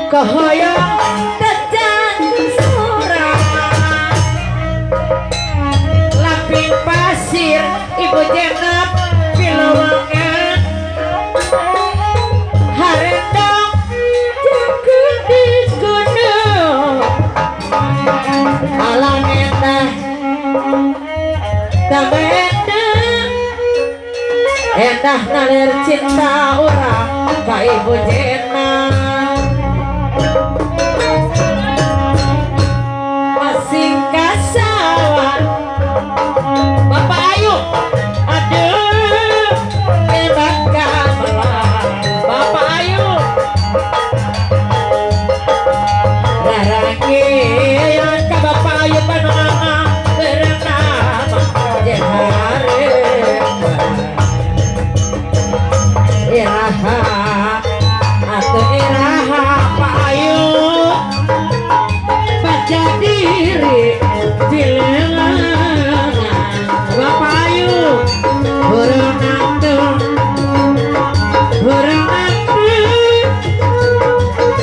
Kehoyong tejan surang laping pasir ibu jenap piluwangan harendong jagung di gunung alam endah endah nalir cinta orang ka ibu jenap masing kasawan Bapak Ayu aduh enak gamelan Bapak Ayu larangian ka Bapak Ayu panama berenama jehare iraha atau iraha Pak Ayu baca diri bilangan Bapak Ayu berenang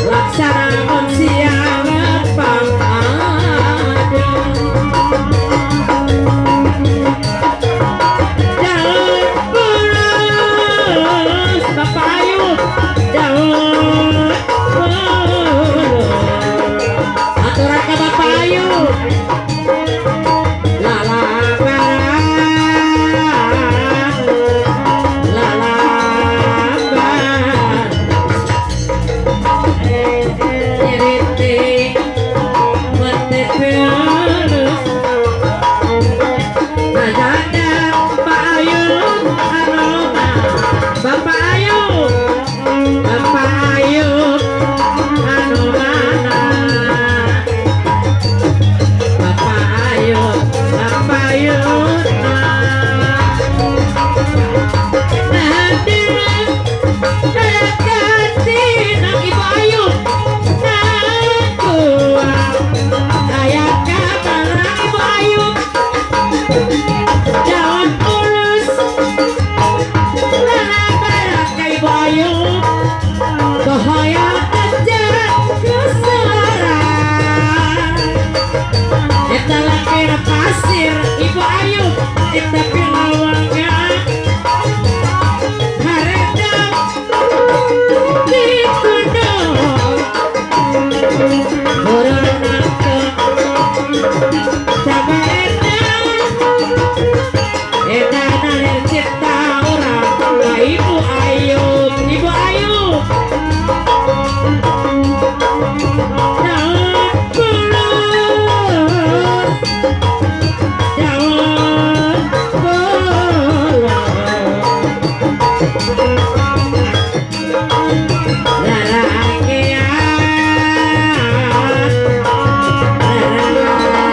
laksana manusia lepang ada jalan terus Bapak Ayu jalan aturan ke Bapak Ayu pasir Ibu Ayu kita pilih